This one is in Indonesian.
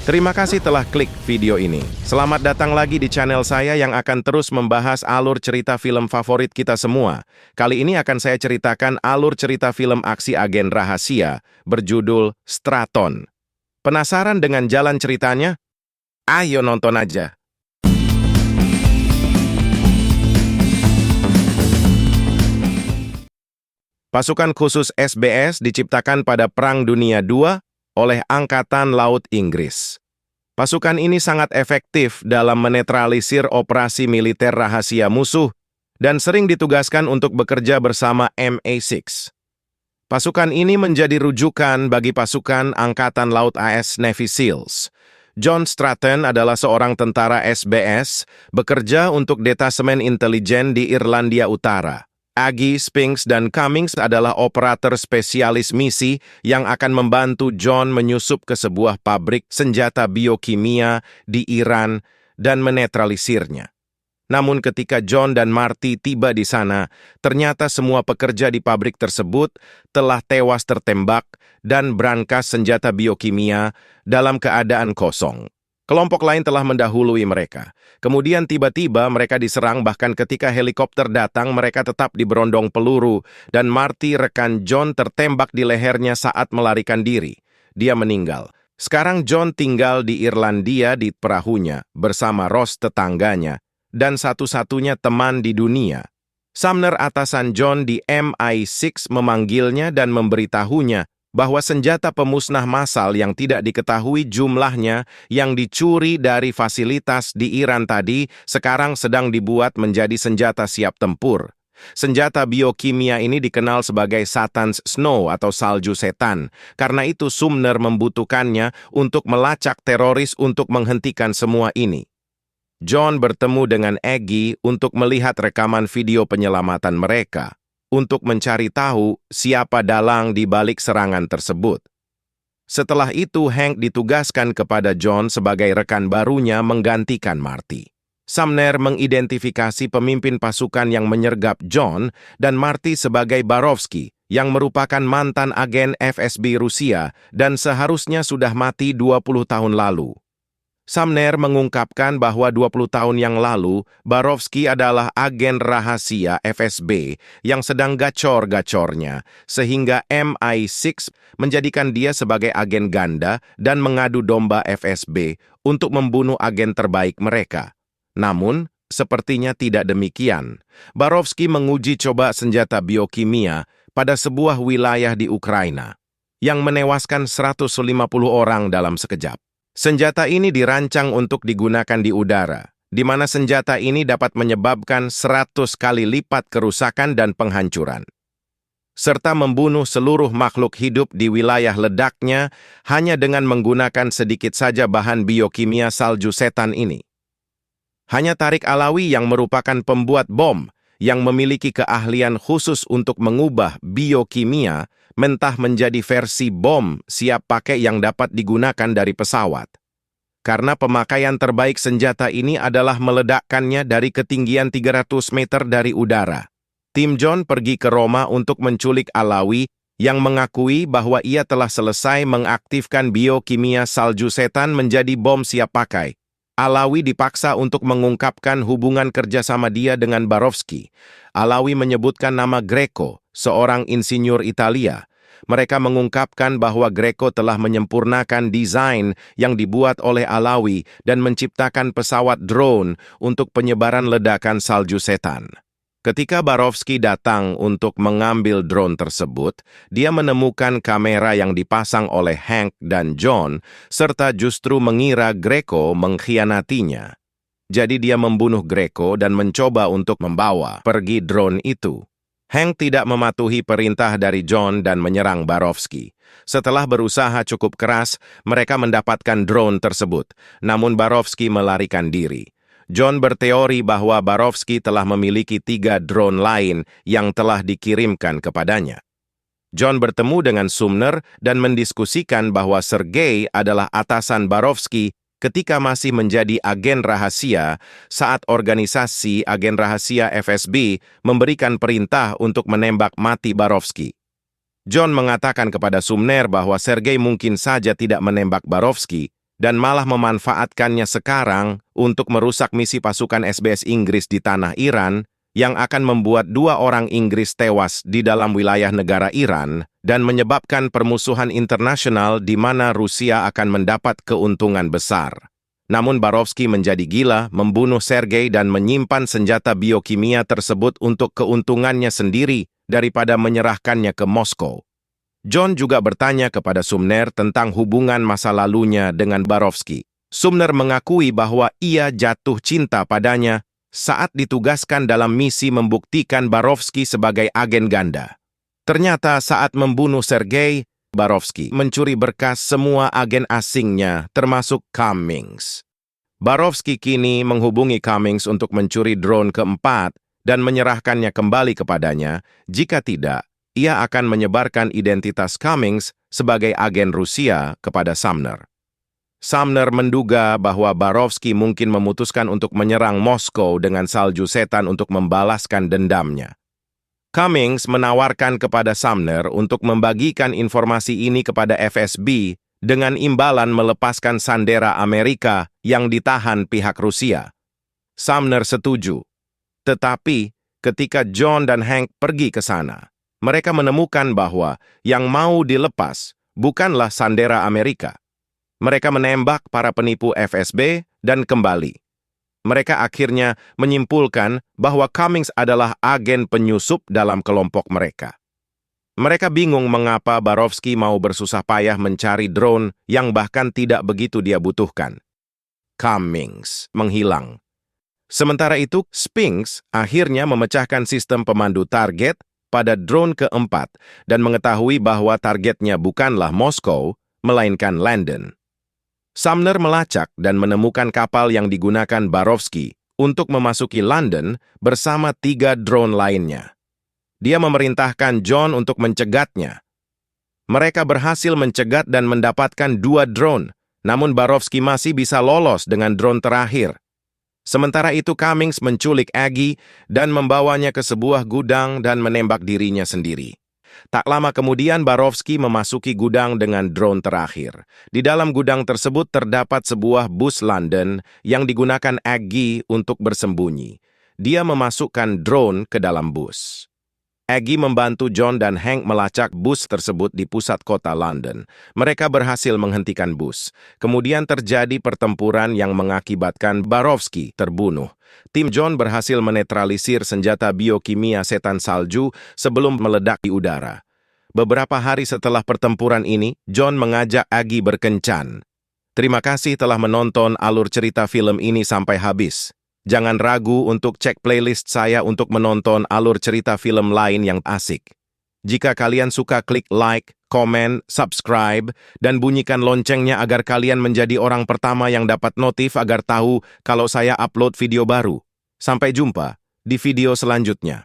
Terima kasih telah klik video ini. Selamat datang lagi di channel saya yang akan terus membahas alur cerita film favorit kita semua. Kali ini akan saya ceritakan alur cerita film aksi agen rahasia berjudul Straton. Penasaran dengan jalan ceritanya? Ayo nonton aja. Pasukan khusus SBS diciptakan pada Perang Dunia II oleh Angkatan Laut Inggris. Pasukan ini sangat efektif dalam menetralisir operasi militer rahasia musuh dan sering ditugaskan untuk bekerja bersama MI6. Pasukan ini menjadi rujukan bagi pasukan Angkatan Laut AS Navy SEALs. John Straton adalah seorang tentara SBS bekerja untuk detasemen intelijen di Irlandia Utara. Aggie, Spinks, dan Cummings adalah operator spesialis misi yang akan membantu John menyusup ke sebuah pabrik senjata biokimia di Iran dan menetralisirnya. Namun ketika John dan Marty tiba di sana, ternyata semua pekerja di pabrik tersebut telah tewas tertembak dan brankas senjata biokimia dalam keadaan kosong. Kelompok lain telah mendahului mereka. Kemudian tiba-tiba mereka diserang, bahkan ketika helikopter datang mereka tetap diberondong peluru dan Marty rekan John tertembak di lehernya saat melarikan diri. Dia meninggal. Sekarang John tinggal di Irlandia di perahunya bersama Ross tetangganya dan satu-satunya teman di dunia. Sumner atasan John di MI6 memanggilnya dan memberitahunya bahwa senjata pemusnah massal yang tidak diketahui jumlahnya yang dicuri dari fasilitas di Iran tadi sekarang sedang dibuat menjadi senjata siap tempur. Senjata biokimia ini dikenal sebagai Satan's Snow atau salju setan. Karena itu Sumner membutuhkannya untuk melacak teroris untuk menghentikan semua ini. John bertemu dengan Aggie untuk melihat rekaman video penyelamatan mereka, untuk mencari tahu siapa dalang di balik serangan tersebut. Setelah itu, Hank ditugaskan kepada John sebagai rekan barunya menggantikan Marty. Sumner mengidentifikasi pemimpin pasukan yang menyergap John dan Marty sebagai Barovsky, yang merupakan mantan agen FSB Rusia dan seharusnya sudah mati 20 tahun lalu. Sumner mengungkapkan bahwa 20 tahun yang lalu, Barovsky adalah agen rahasia FSB yang sedang gacor-gacornya, sehingga MI6 menjadikan dia sebagai agen ganda dan mengadu domba FSB untuk membunuh agen terbaik mereka. Namun, sepertinya tidak demikian. Barovsky menguji coba senjata biokimia pada sebuah wilayah di Ukraina, yang menewaskan 150 orang dalam sekejap. Senjata ini dirancang untuk digunakan di udara, di mana senjata ini dapat menyebabkan 100 kali lipat kerusakan dan penghancuran, serta membunuh seluruh makhluk hidup di wilayah ledaknya hanya dengan menggunakan sedikit saja bahan biokimia salju setan ini. Hanya Tariq Alawi yang merupakan pembuat bom yang memiliki keahlian khusus untuk mengubah biokimia mentah menjadi versi bom siap pakai yang dapat digunakan dari pesawat. Karena pemakaian terbaik senjata ini adalah meledakkannya dari ketinggian 300 meter dari udara. Tim John pergi ke Roma untuk menculik Alawi yang mengakui bahwa ia telah selesai mengaktifkan biokimia salju setan menjadi bom siap pakai. Alawi dipaksa untuk mengungkapkan hubungan kerjasama dia dengan Barovsky. Alawi menyebutkan nama Greco, seorang insinyur Italia. Mereka mengungkapkan bahwa Greco telah menyempurnakan desain yang dibuat oleh Alawi dan menciptakan pesawat drone untuk penyebaran ledakan salju setan. Ketika Barovsky datang untuk mengambil drone tersebut, dia menemukan kamera yang dipasang oleh Hank dan John, serta justru mengira Greco mengkhianatinya. Jadi dia membunuh Greco dan mencoba untuk membawa pergi drone itu. Hank tidak mematuhi perintah dari John dan menyerang Barovsky. Setelah berusaha cukup keras, mereka mendapatkan drone tersebut, namun Barovsky melarikan diri. John berteori bahwa Barovsky telah memiliki 3 drone lain yang telah dikirimkan kepadanya. John bertemu dengan Sumner dan mendiskusikan bahwa Sergei adalah atasan Barovsky ketika masih menjadi agen rahasia saat organisasi agen rahasia FSB memberikan perintah untuk menembak mati Barovsky. John mengatakan kepada Sumner bahwa Sergei mungkin saja tidak menembak Barovsky, dan malah memanfaatkannya sekarang untuk merusak misi pasukan SBS Inggris di tanah Iran yang akan membuat 2 orang Inggris tewas di dalam wilayah negara Iran dan menyebabkan permusuhan internasional di mana Rusia akan mendapat keuntungan besar. Namun Borovsky menjadi gila, membunuh Sergei dan menyimpan senjata biokimia tersebut untuk keuntungannya sendiri daripada menyerahkannya ke Moskow. John juga bertanya kepada Sumner tentang hubungan masa lalunya dengan Borovsky. Sumner mengakui bahwa ia jatuh cinta padanya saat ditugaskan dalam misi membuktikan Borovsky sebagai agen ganda. Ternyata saat membunuh Sergei, Borovsky mencuri berkas semua agen asingnya, termasuk Cummings. Borovsky kini menghubungi Cummings untuk mencuri drone keempat dan menyerahkannya kembali kepadanya. Jika tidak, ia akan menyebarkan identitas Cummings sebagai agen Rusia kepada Sumner. Sumner menduga bahwa Borovsky mungkin memutuskan untuk menyerang Moskow dengan salju setan untuk membalaskan dendamnya. Cummings menawarkan kepada Sumner untuk membagikan informasi ini kepada FSB dengan imbalan melepaskan sandera Amerika yang ditahan pihak Rusia. Sumner setuju. Tetapi, ketika John dan Hank pergi ke sana, mereka menemukan bahwa yang mau dilepas bukanlah sandera Amerika. Mereka menembak para penipu FSB dan kembali. Mereka akhirnya menyimpulkan bahwa Cummings adalah agen penyusup dalam kelompok mereka. Mereka bingung mengapa Borovsky mau bersusah payah mencari drone yang bahkan tidak begitu dia butuhkan. Cummings menghilang. Sementara itu, Sphinx akhirnya memecahkan sistem pemandu target pada drone keempat dan mengetahui bahwa targetnya bukanlah Moskow, melainkan London. Sumner melacak dan menemukan kapal yang digunakan Borovsky untuk memasuki London bersama 3 drone lainnya. Dia memerintahkan John untuk mencegatnya. Mereka berhasil mencegat dan mendapatkan 2 drone, namun Borovsky masih bisa lolos dengan drone terakhir. Sementara itu Cummings menculik Aggie dan membawanya ke sebuah gudang dan menembak dirinya sendiri. Tak lama kemudian Borovsky memasuki gudang dengan drone terakhir. Di dalam gudang tersebut terdapat sebuah bus London yang digunakan Aggie untuk bersembunyi. Dia memasukkan drone ke dalam bus. Aggie membantu John dan Hank melacak bus tersebut di pusat kota London. Mereka berhasil menghentikan bus. Kemudian terjadi pertempuran yang mengakibatkan Borovsky terbunuh. Tim John berhasil menetralisir senjata biokimia setan salju sebelum meledak di udara. Beberapa hari setelah pertempuran ini, John mengajak Aggie berkencan. Terima kasih telah menonton alur cerita film ini sampai habis. Jangan ragu untuk cek playlist saya untuk menonton alur cerita film lain yang asik. Jika kalian suka, klik like, komen, subscribe, dan bunyikan loncengnya agar kalian menjadi orang pertama yang dapat notif agar tahu kalau saya upload video baru. Sampai jumpa di video selanjutnya.